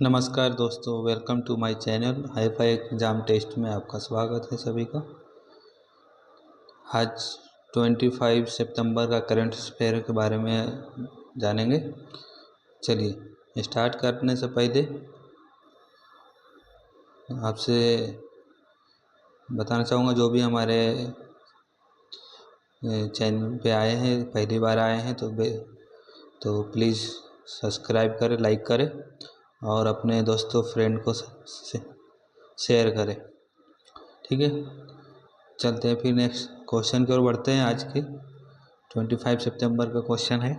नमस्कार दोस्तों, welcome to my channel hi fi exam test में आपका स्वागत है सभी का। आज 25 सितंबर का करंट अफेयर के बारे में जानेंगे। चलिए स्टार्ट करने से पहले आपसे बताना चाहूँगा, जो भी हमारे चैनल पे आए हैं, पहली बार आए हैं तो प्लीज़ सब्सक्राइब करें, लाइक करें और अपने दोस्तों फ्रेंड को शेयर करें। ठीक है, चलते हैं फिर नेक्स्ट क्वेश्चन की ओर बढ़ते हैं। आज की 25 सितंबर का क्वेश्चन है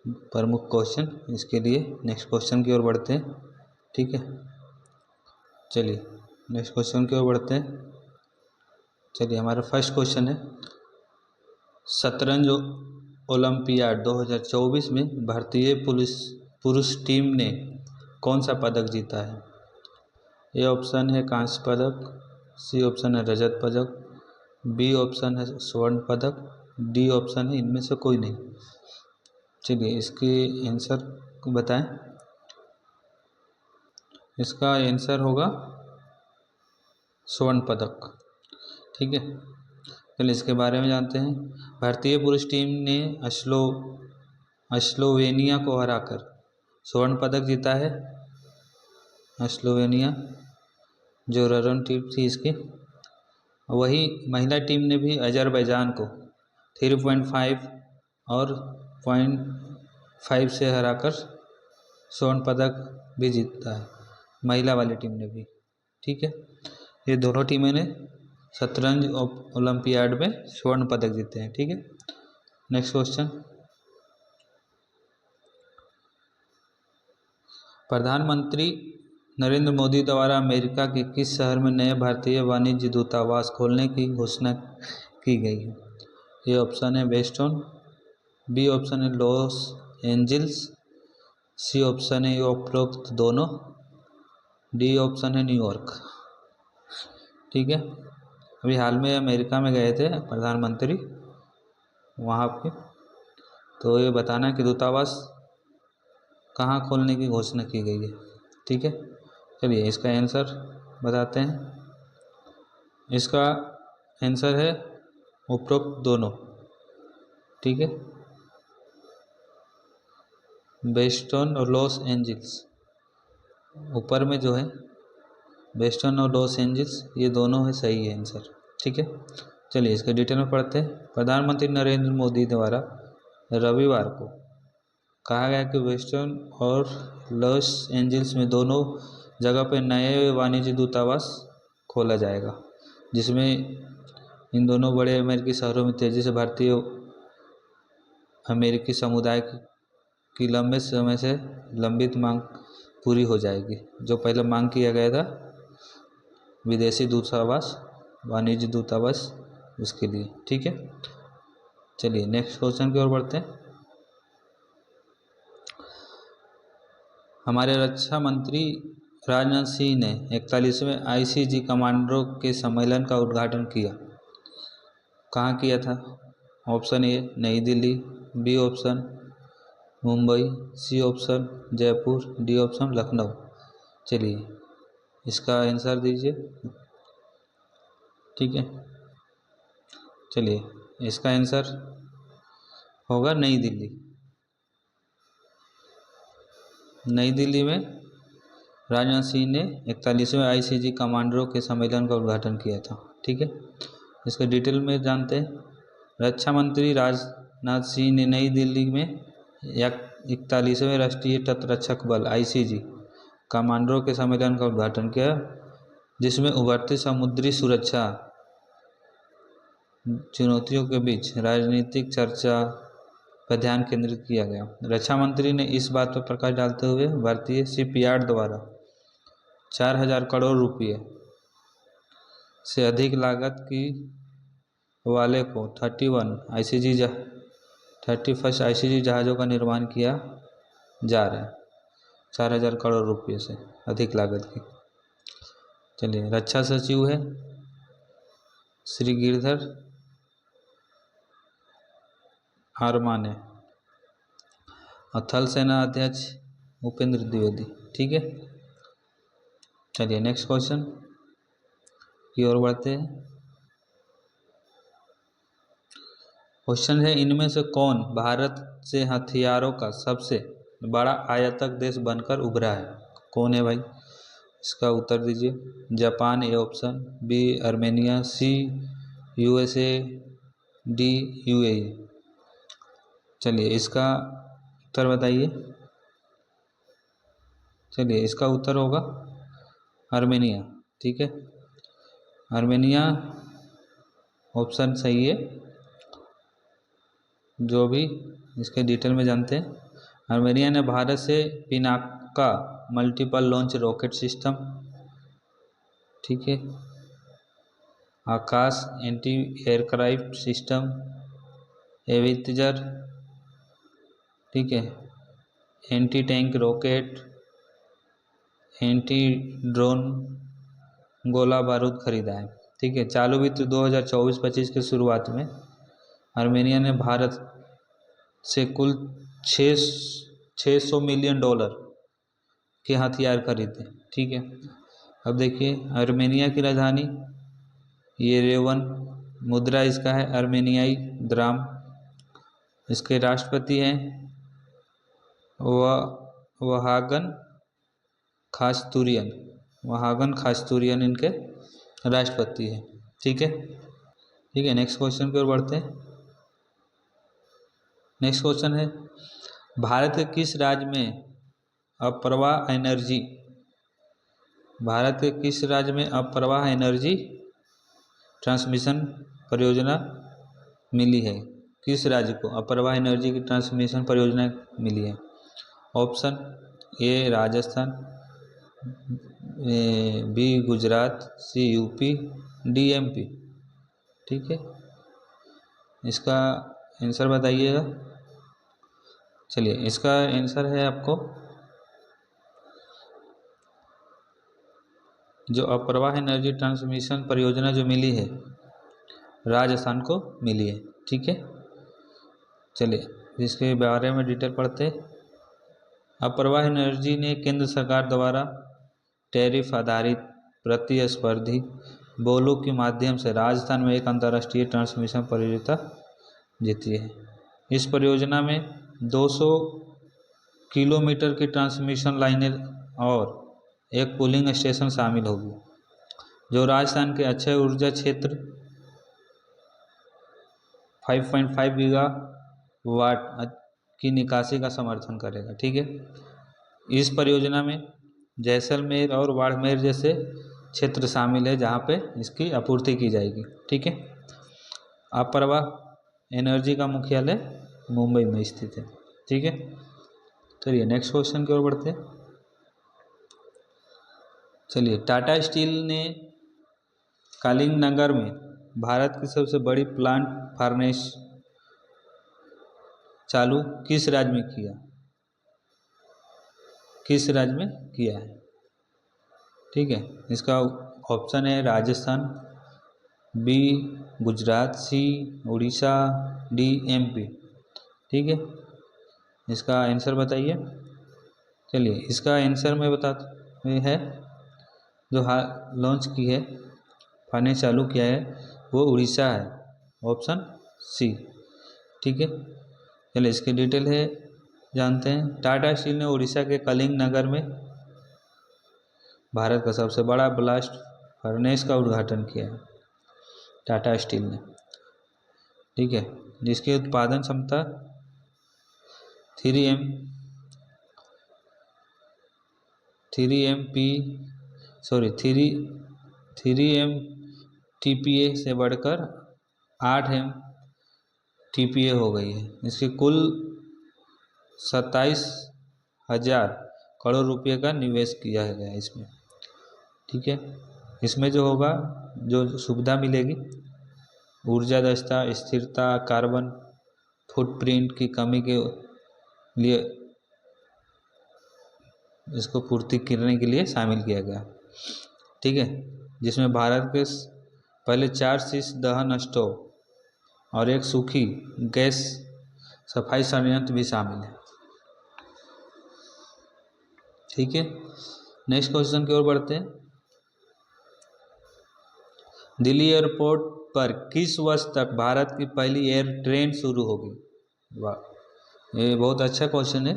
प्रमुख क्वेश्चन, इसके लिए नेक्स्ट क्वेश्चन की ओर बढ़ते हैं। ठीक है, चलिए नेक्स्ट क्वेश्चन की ओर बढ़ते हैं। चलिए, हमारा फर्स्ट क्वेश्चन है, शतरंज ओलंपियाड 2024 में भारतीय पुरुष टीम ने कौन सा पदक जीता है? ए ऑप्शन है कांस्य पदक, सी ऑप्शन है रजत पदक, बी ऑप्शन है स्वर्ण पदक, डी ऑप्शन है इनमें से कोई नहीं। चलिए इसकी आंसर बताएं। इसका आंसर होगा स्वर्ण पदक। ठीक है, चलिए इसके बारे में जानते हैं। भारतीय पुरुष टीम ने स्लोवेनिया को हराकर स्वर्ण पदक जीता है। स्लोवेनिया जो रन टीम थी इसकी। वही महिला टीम ने भी अजरबैजान को 3.5 और 0.5 से हराकर स्वर्ण पदक भी जीता है, महिला वाली टीम ने भी। ठीक है, ये दोनों टीमें ने शतरंज ओलंपियाड में स्वर्ण पदक जीते हैं। ठीक है, नेक्स्ट क्वेश्चन, प्रधानमंत्री नरेंद्र मोदी द्वारा अमेरिका के किस शहर में नए भारतीय वाणिज्य दूतावास खोलने की घोषणा की गई है? ये ऑप्शन है वेस्टर्न, बी ऑप्शन है लॉस एंजल्स, सी ऑप्शन है उपरोक्त दोनों, डी ऑप्शन है न्यूयॉर्क। ठीक है, अभी हाल में अमेरिका में गए थे प्रधानमंत्री वहाँ पे, तो ये बताना कि दूतावास कहाँ खोलने की घोषणा की गई है। ठीक है, चलिए इसका आंसर बताते हैं। इसका आंसर है उपरोक्त दोनों। ठीक है, वेस्टर्न और लॉस एंजल्स, ऊपर में जो है वेस्टर्न और लॉस एंजल्स, ये दोनों है सही है आंसर। ठीक है, चलिए इसके डिटेल में पढ़ते हैं। प्रधानमंत्री नरेंद्र मोदी द्वारा रविवार को कहा गया कि वेस्टर्न और लॉस एंजल्स में दोनों जगह पर नए वाणिज्य दूतावास खोला जाएगा, जिसमें इन दोनों बड़े अमेरिकी शहरों में तेज़ी से भारतीय अमेरिकी समुदाय की लंबे समय से लंबित मांग पूरी हो जाएगी। जो पहले मांग किया गया था विदेशी दूतावास, वाणिज्य दूतावास, उसके लिए। ठीक है, चलिए नेक्स्ट क्वेश्चन की ओर बढ़ते हैं। हमारे रक्षा मंत्री राजनाथ सिंह ने 41वें आईसीजी कमांडरों के सम्मेलन का उद्घाटन किया। कहाँ किया था? Option A New Delhi, B option Mumbai, C option Jaipur, D option Lucknow. चलिए इसका आंसर दीजिए। ठीक है, चलिए इसका आंसर होगा नई दिल्ली। नई दिल्ली में राजनाथ सिंह ने 41वें आईसीजी कमांडरों के सम्मेलन का उद्घाटन किया था। ठीक है, इसके डिटेल में जानते हैं। रक्षा मंत्री राजनाथ सिंह ने नई दिल्ली में 41वें राष्ट्रीय तटरक्षक बल आईसीजी कमांडरों के सम्मेलन का उद्घाटन किया, जिसमें उभरती समुद्री सुरक्षा चुनौतियों के बीच राजनीतिक चर्चा पर ध्यान केंद्रित किया गया। रक्षा मंत्री ने इस बात पर प्रकाश डालते हुए भारतीय शिपयार्ड द्वारा 4,000 करोड़ रुपये से अधिक लागत की वाले को 31 आईसीजी जहाज़ों का निर्माण किया जा रहा है, 4,000 करोड़ रुपये से अधिक लागत की। चलिए, रक्षा सचिव है श्री गिरधर आर्मा ने, और थल सेना अध्यक्ष उपेंद्र द्विवेदी। ठीक है, चलिए नेक्स्ट क्वेश्चन की ओर बढ़ते हैं। क्वेश्चन है, इनमें से कौन भारत से हथियारों का सबसे बड़ा आयातक देश बनकर उभरा है? कौन है भाई? इसका उत्तर दीजिए। Japan A option, B Armenia, C USA, D UAE. चलिए इसका उत्तर बताइए। चलिए इसका उत्तर होगा आर्मेनिया। ठीक है, आर्मेनिया ऑप्शन सही है। जो भी इसके डिटेल में जानते हैं, आर्मेनिया ने भारत से Pinaka multiple launch rocket system, ठीक है, आकाश एंटी एयरक्राफ्ट सिस्टम, एवित्जर, ठीक है, anti tank rocket, anti drone गोला बारूद खरीदा है। ठीक है, चालू वित्त 2024-25 की शुरुआत में आर्मेनिया ने भारत से कुल 600 मिलियन डॉलर के हथियार खरीदे। ठीक है, अब देखिए आर्मेनिया की राजधानी येरेवन, मुद्रा इसका है आर्मेनियाई द्राम, इसके राष्ट्रपति हैं वहागन खास्तूरियन, वहागन खास्तूरियन इनके राष्ट्रपति हैं। ठीक है, ठीक है, नेक्स्ट क्वेश्चन की ओर बढ़ते हैं। नेक्स्ट क्वेश्चन है, भारत के किस राज्य में अप्रवाह एनर्जी, भारत के किस राज्य में अप्रवाह एनर्जी ट्रांसमिशन परियोजना मिली है? किस राज्य को अप्रवाह एनर्जी की ट्रांसमिशन परियोजना मिली है? Option A Rajasthan, B Gujarat, C UP, D MP. ठीक है, इसका आंसर बताइएगा। चलिए इसका आंसर है आपको, जो अप्रवाह एनर्जी ट्रांसमिशन परियोजना जो मिली है राजस्थान को मिली है। ठीक है, चलिए इसके बारे में डिटेल पढ़ते हैं। अप्रवाह एनर्जी ने केंद्र सरकार द्वारा टैरिफ आधारित प्रतिस्पर्धी बोलों के माध्यम से राजस्थान में एक अंतर्राष्ट्रीय ट्रांसमिशन परियोजना जीती है। इस परियोजना में 200 किलोमीटर की ट्रांसमिशन लाइनें और एक कूलिंग स्टेशन शामिल होगी, जो राजस्थान के अक्षय ऊर्जा क्षेत्र 5.5 गीगावाट की निकासी का समर्थन करेगा। ठीक है, इस परियोजना में जैसलमेर और बाड़मेर जैसे क्षेत्र शामिल है जहाँ पे इसकी आपूर्ति की जाएगी। ठीक है, अप्रवाह एनर्जी का मुख्यालय मुंबई में स्थित है। ठीक है, चलिए नेक्स्ट क्वेश्चन की ओर बढ़ते हैं। चलिए, टाटा स्टील ने कलिंगनगर में भारत की सबसे बड़ी प्लांट फार्नेस चालू किस राज्य में किया? किस राज्य में किया है? ठीक है, इसका ऑप्शन है राजस्थान, बी गुजरात, सी उड़ीसा, डी एमपी। ठीक है, इसका आंसर बताइए। चलिए इसका आंसर मैं बताता है, जो लॉन्च की है, फार्नेस चालू किया है, वो उड़ीसा है, ऑप्शन सी। ठीक है, चलिए इसकी डिटेल है जानते हैं। टाटा स्टील ने उड़ीसा के कलिंगनगर में भारत का सबसे बड़ा ब्लास्ट फर्नेस का उद्घाटन किया है टाटा स्टील ने। ठीक है, जिसकी उत्पादन क्षमता 3 MTPA से बढ़कर 8 MTPA हो गई है। इसकी कुल 27,000 करोड़ रुपये का निवेश किया गया है इसमें। ठीक है, इसमें जो होगा, जो सुविधा मिलेगी, ऊर्जा दक्षता, स्थिरता, कार्बन फुटप्रिंट की कमी के लिए इसको पूर्ति करने के लिए शामिल किया गया। ठीक है, जिसमें भारत के पहले 4 शीर्ष दहन स्टोव और एक सूखी गैस सफाई संयंत्र भी शामिल है। ठीक है, नेक्स्ट क्वेश्चन की ओर बढ़ते हैं। दिल्ली एयरपोर्ट पर किस वर्ष तक भारत की पहली एयर ट्रेन शुरू होगी? वाह, ये बहुत अच्छा क्वेश्चन है।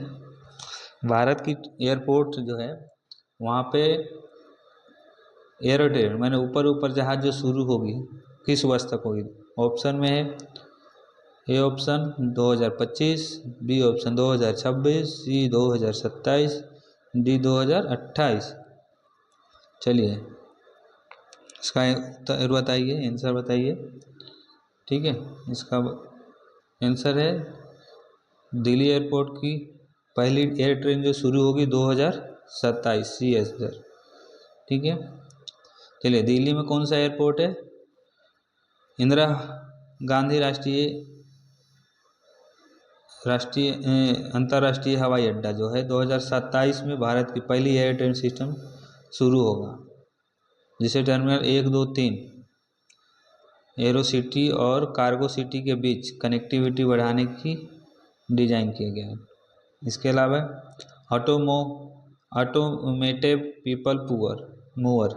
भारत की एयरपोर्ट जो है वहाँ पे एयर ट्रेन मैंने ऊपर ऊपर जहाज जो शुरू होगी किस वर्ष तक होगी? ऑप्शन में है A option 2025, B option 2026, C 2027, D 2028। चलिए इसका उत्तर बताइए, आंसर बताइए। ठीक है, इसका आंसर है दिल्ली एयरपोर्ट की पहली एयर ट्रेन जो शुरू होगी 2027 सी एस सर। ठीक है, चलिए दिल्ली में कौन सा एयरपोर्ट है? इंदिरा गांधी राष्ट्रीय अंतर्राष्ट्रीय हवाई अड्डा जो है 2027 में भारत की पहली एयर ट्रेन सिस्टम शुरू होगा, जिसे टर्मिनल 1, 2, 3 एरो सिटी और कार्गो सिटी के बीच कनेक्टिविटी बढ़ाने की डिजाइन किया गया है। इसके अलावा ऑटोमेटिव पीपल मूवर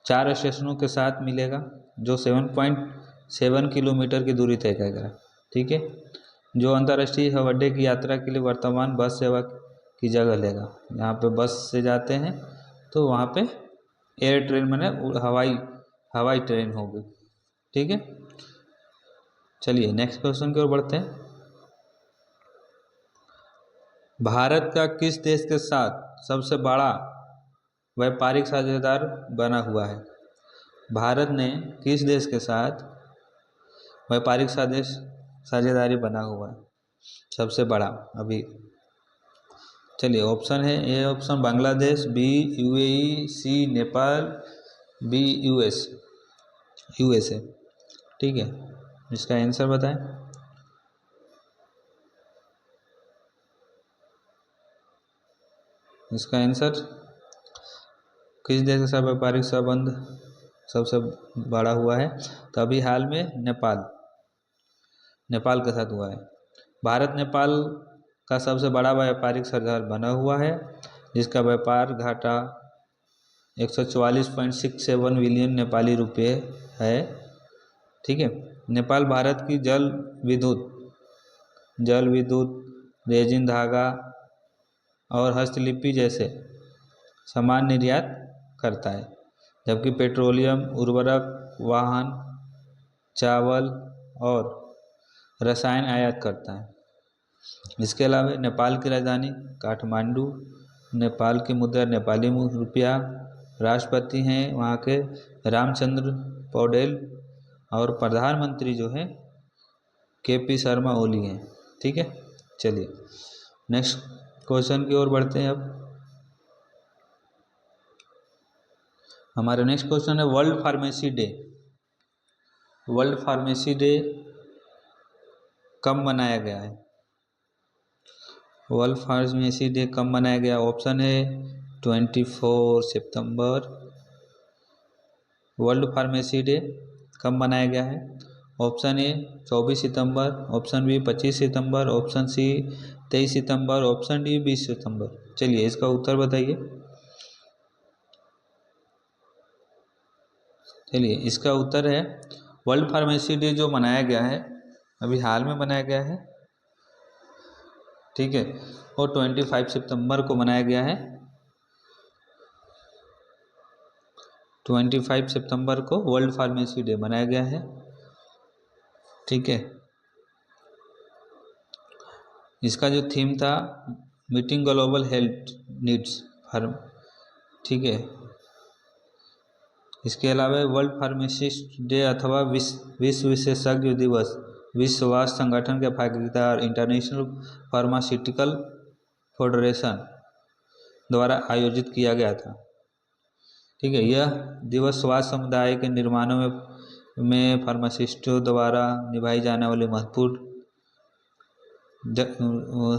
4 स्टेशनों के साथ मिलेगा जो 7.7 किलोमीटर की दूरी तय करेगा। ठीक है, जो अंतर्राष्ट्रीय हवाई अड्डे की यात्रा के लिए वर्तमान बस सेवा की जगह लेगा। यहाँ पे बस से जाते हैं तो वहाँ पे एयर ट्रेन मैंने हवाई ट्रेन होगी। ठीक है, चलिए नेक्स्ट क्वेश्चन की ओर बढ़ते हैं। भारत का किस देश के साथ सबसे बड़ा व्यापारिक साझेदार बना हुआ है? भारत ने किस देश के साथ व्यापारिक साझेदारी बना हुआ है सबसे बड़ा अभी? चलिए ऑप्शन है A option Bangladesh, B UAE, C Nepal, B USA. ठीक है, इसका आंसर बताएं। इसका आंसर किस देश के साथ व्यापारिक संबंध सबसे बड़ा हुआ है? तो अभी हाल में नेपाल के साथ हुआ है। भारत नेपाल का सबसे बड़ा व्यापारिक साझेदार बना हुआ है, जिसका व्यापार घाटा 144.67 बिलियन नेपाली रुपये है। ठीक है, नेपाल भारत की जल विद्युत, रेजिन धागा और हस्तलिपि जैसे सामान निर्यात करता है, जबकि पेट्रोलियम, उर्वरक, वाहन, चावल और रसायन आयात करता है। इसके अलावा नेपाल की राजधानी काठमांडू, नेपाल की मुद्रा नेपाली रुपया, राष्ट्रपति हैं वहाँ के रामचंद्र पौडेल और प्रधानमंत्री जो हैं केपी शर्मा ओली हैं। ठीक है, चलिए नेक्स्ट क्वेश्चन की ओर बढ़ते हैं। अब हमारा नेक्स्ट क्वेश्चन है वर्ल्ड फार्मेसी डे कब मनाया गया है? वर्ल्ड फार्मेसी डे कब मनाया गया? ऑप्शन है 24 सितंबर। वर्ल्ड फार्मेसी डे कब मनाया गया है? ऑप्शन ए 24 सितंबर, ऑप्शन बी 25 सितंबर, ऑप्शन सी 23 सितंबर, ऑप्शन डी 20 सितंबर। चलिए इसका उत्तर बताइए। चलिए इसका उत्तर है वर्ल्ड फार्मेसी डे जो मनाया गया है अभी हाल में मनाया गया है। ठीक है, और 25 सितंबर को मनाया गया है। 25 सितंबर को वर्ल्ड फार्मेसी डे मनाया गया है। ठीक है, इसका जो थीम था meeting global health needs for. ठीक है, इसके अलावा वर्ल्ड फार्मासिस्ट डे अथवा विश्व विशेषज्ञ दिवस विश्व स्वास्थ्य संगठन के भागीदार इंटरनेशनल फार्मास्यूटिकल फेडरेशन द्वारा आयोजित किया गया था। ठीक है, यह दिवस स्वास्थ्य समुदाय के निर्माणों में फार्मासिस्टों द्वारा निभाई जाने वाली महत्वपूर्ण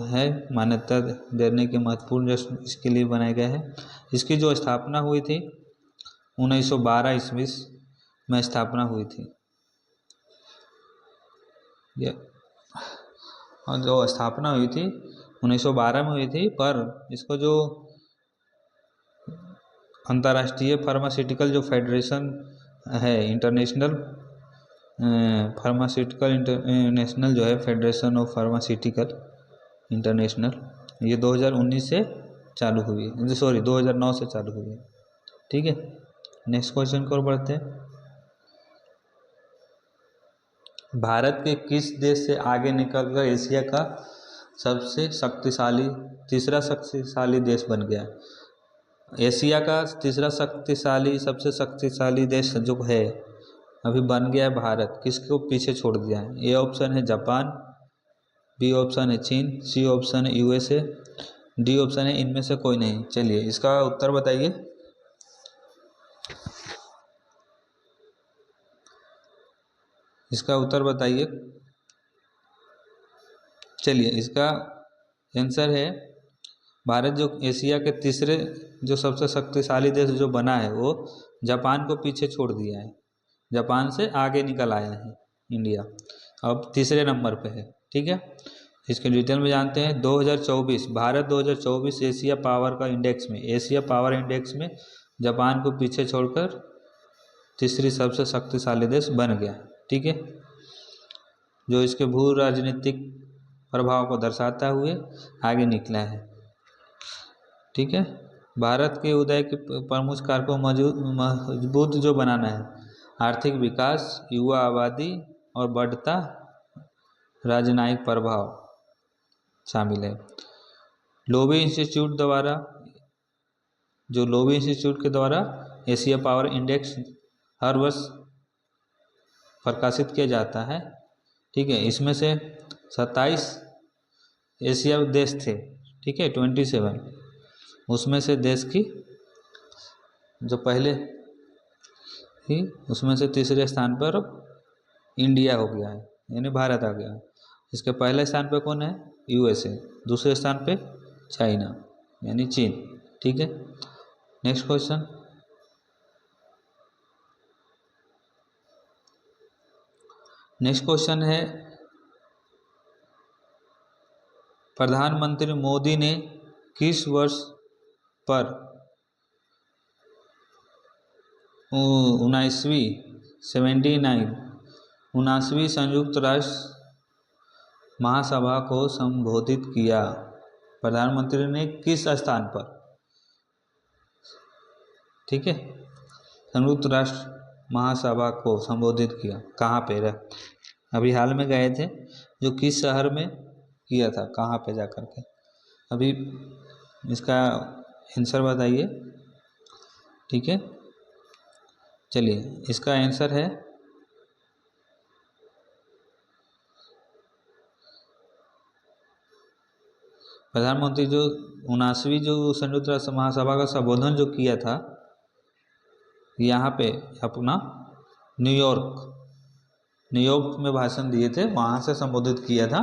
है मान्यता देने के महत्वपूर्ण इसके लिए बनाया गया है। इसकी जो स्थापना हुई थी 1912 ईस्वी में स्थापना हुई थी। और जो स्थापना हुई थी 1912 में हुई थी, पर इसको जो अंतर्राष्ट्रीय फार्मास्यूटिकल जो फेडरेशन है, इंटरनेशनल फार्मास्यूटिकल इंटरनेशनल जो है, फेडरेशन ऑफ फार्मास्यूटिकल इंटरनेशनल, ये 2019 से चालू हुई है, सॉरी 2009 से चालू हुई है। ठीक है, नेक्स्ट क्वेश्चन की ओर बढ़ते हैं। भारत के किस देश से आगे निकलकर एशिया का सबसे शक्तिशाली तीसरा शक्तिशाली देश बन गया? एशिया का तीसरा शक्तिशाली सबसे शक्तिशाली देश जो है अभी बन गया है भारत, किसको पीछे छोड़ दिया है? ए ऑप्शन है जापान, बी ऑप्शन है चीन, सी ऑप्शन है यूएसए, डी ऑप्शन है इनमें से कोई नहीं। चलिए इसका उत्तर बताइए। इसका उत्तर बताइए। चलिए इसका आंसर है, भारत जो एशिया के तीसरे जो सबसे शक्तिशाली देश जो बना है वो जापान को पीछे छोड़ दिया है, जापान से आगे निकल आया है इंडिया, अब तीसरे नंबर पे है। ठीक है, इसके डिटेल में जानते हैं। 2024 भारत 2024 एशिया पावर का इंडेक्स में, एशिया पावर इंडेक्स में जापान को पीछे छोड़कर तीसरी सबसे शक्तिशाली देश बन गया। ठीक है, जो इसके भू राजनीतिक प्रभाव को दर्शाता हुए आगे निकला है। ठीक है, भारत के उदय के प्रमुख कारकों मजबूत जो बनाना है, आर्थिक विकास, युवा आबादी और बढ़ता राजनयिक प्रभाव शामिल है। लोवी इंस्टीट्यूट द्वारा, जो लोवी इंस्टीट्यूट के द्वारा एशिया पावर इंडेक्स हर वर्ष प्रकाशित किया जाता है। ठीक है, इसमें से 27 एशिया देश थे। ठीक है, 27, उसमें से देश की जो पहले थी उसमें से तीसरे स्थान पर इंडिया हो गया है, यानी भारत आ गया है। इसके पहले स्थान पे कौन है? यूएसए, दूसरे स्थान पे चाइना यानी चीन। ठीक है, नेक्स्ट क्वेश्चन। नेक्स्ट क्वेश्चन है, प्रधानमंत्री मोदी ने किस वर्ष पर 79वीं संयुक्त राष्ट्र महासभा को संबोधित किया? प्रधानमंत्री ने किस स्थान पर, ठीक है, संयुक्त राष्ट्र महासभा को संबोधित किया, कहाँ पे रह? अभी हाल में गए थे, जो किस शहर में किया था, कहाँ पे जा कर के? अभी इसका आंसर बताइए। ठीक है, चलिए इसका आंसर है प्रधानमंत्री जो 79वीं जो संयुक्त राष्ट्र महासभा का संबोधन जो किया था यहाँ पे अपना न्यूयॉर्क में भाषण दिए थे, वहाँ से संबोधित किया था।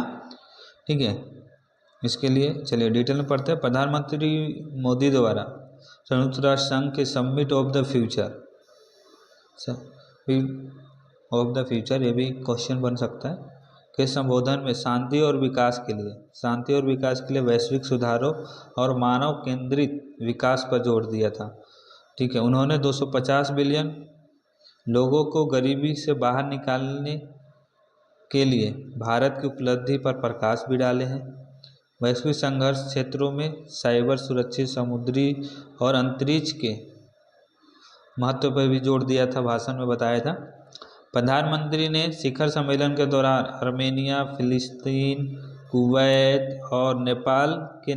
ठीक है, इसके लिए चलिए डिटेल में पढ़ते हैं। प्रधानमंत्री मोदी द्वारा संयुक्त राष्ट्र संघ के समिट ऑफ द फ्यूचर, ये भी क्वेश्चन बन सकता है, के संबोधन में शांति और विकास के लिए वैश्विक सुधारों और मानव केंद्रित विकास पर जोर दिया था। ठीक है, उन्होंने 250 बिलियन लोगों को गरीबी से बाहर निकालने के लिए भारत की उपलब्धि पर प्रकाश भी डाले हैं। वैश्विक संघर्ष क्षेत्रों में साइबर सुरक्षित, समुद्री और अंतरिक्ष के महत्व पर भी जोर दिया था, भाषण में बताया था। प्रधानमंत्री ने शिखर सम्मेलन के दौरान आर्मेनिया, फिलिस्तीन, कुवैत और नेपाल के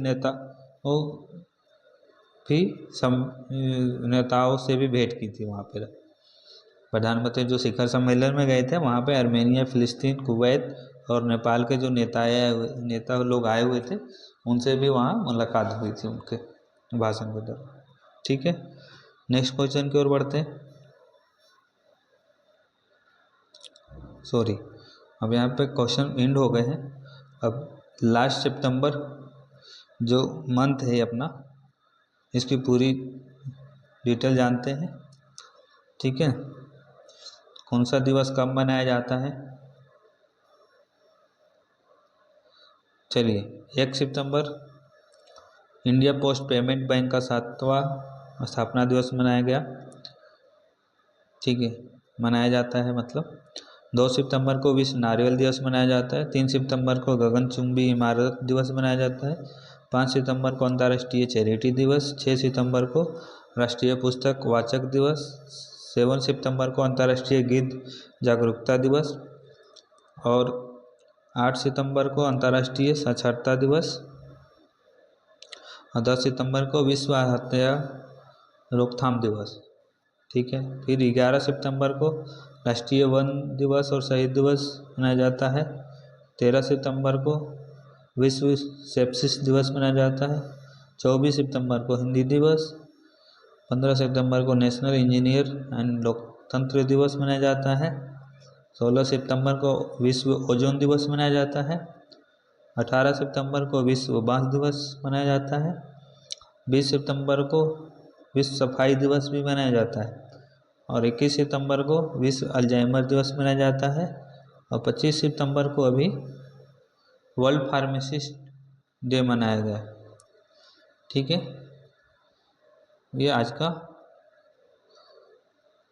नेताओं से भी भेंट की थी। वहाँ पर प्रधानमंत्री जो शिखर सम्मेलन में गए थे, वहाँ पे आर्मेनिया, फिलिस्तीन, कुवैत और नेपाल के जो नेता लोग आए हुए थे, उनसे भी वहाँ मुलाकात हुई थी उनके भाषण के दौरान। ठीक है, नेक्स्ट क्वेश्चन की ओर बढ़ते हैं। सॉरी, अब यहाँ पे क्वेश्चन एंड हो गए हैं। अब लास्ट सितंबर जो मंथ है अपना, इसकी पूरी डिटेल जानते हैं। ठीक है, कौन सा दिवस कब मनाया जाता है? चलिए, 1 सितंबर इंडिया पोस्ट पेमेंट बैंक का 7वां स्थापना दिवस मनाया गया। ठीक है, मनाया जाता है मतलब 2 सितंबर को विश्व नारियल दिवस मनाया जाता है। 3 सितंबर को गगनचुंबी इमारत दिवस मनाया जाता है। 5 सितंबर को अंतर्राष्ट्रीय चैरिटी दिवस। 6 सितंबर को राष्ट्रीय पुस्तक वाचक दिवस। 7 सितंबर को अंतर्राष्ट्रीय गीत जागरूकता दिवस। और 8 सितंबर को अंतर्राष्ट्रीय साक्षरता दिवस। और 10 सितंबर को विश्व हत्या रोकथाम दिवस। ठीक है, फिर 11 सितंबर को राष्ट्रीय वन दिवस और शहीद दिवस मनाया जाता है। 13 सितंबर को विश्व सेप्सिस दिवस मनाया जाता है। 24 सितंबर को हिंदी दिवस। 15 सितंबर को नेशनल इंजीनियर एंड लोकतंत्र दिवस मनाया जाता है। 16 सितंबर को विश्व ओजोन दिवस मनाया जाता है। 18 सितंबर को विश्व बांस दिवस मनाया जाता है। 20 सितंबर को विश्व सफाई दिवस भी मनाया जाता है। और 21 सितंबर को विश्व अल्जाइमर दिवस मनाया जाता है। और 25 सितंबर को अभी वर्ल्ड फार्मासिस्ट डे मनाया गया। ठीक है, ये आज का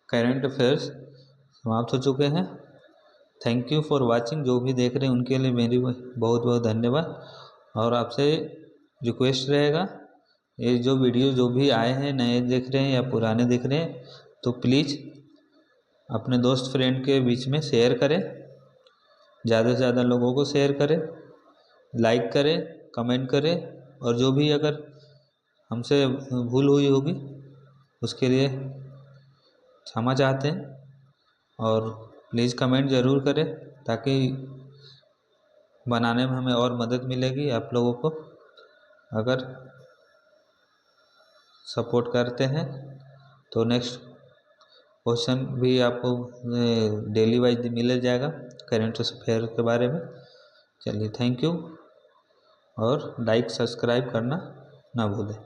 करंट अफेयर्स समाप्त हो चुके हैं। Thank you for watching. जो भी देख रहे हैं उनके लिए मेरी बहुत बहुत धन्यवाद। और आपसे रिक्वेस्ट रहेगा, ये जो वीडियो जो भी आए हैं, नए देख रहे हैं या पुराने देख रहे हैं, तो प्लीज़ अपने दोस्त फ्रेंड के बीच में शेयर करें, ज़्यादा से ज़्यादा लोगों को शेयर करें, लाइक करें, कमेंट करें। और जो भी अगर हमसे भूल हुई होगी उसके लिए क्षमा चाहते हैं। और प्लीज़ कमेंट ज़रूर करें ताकि बनाने में हमें और मदद मिलेगी। आप लोगों को अगर सपोर्ट करते हैं तो नेक्स्ट क्वेश्चन भी आपको डेली वाइज मिल जाएगा करंट अफेयर के बारे में। चलिए, थैंक यू। और लाइक सब्सक्राइब करना ना भूलें।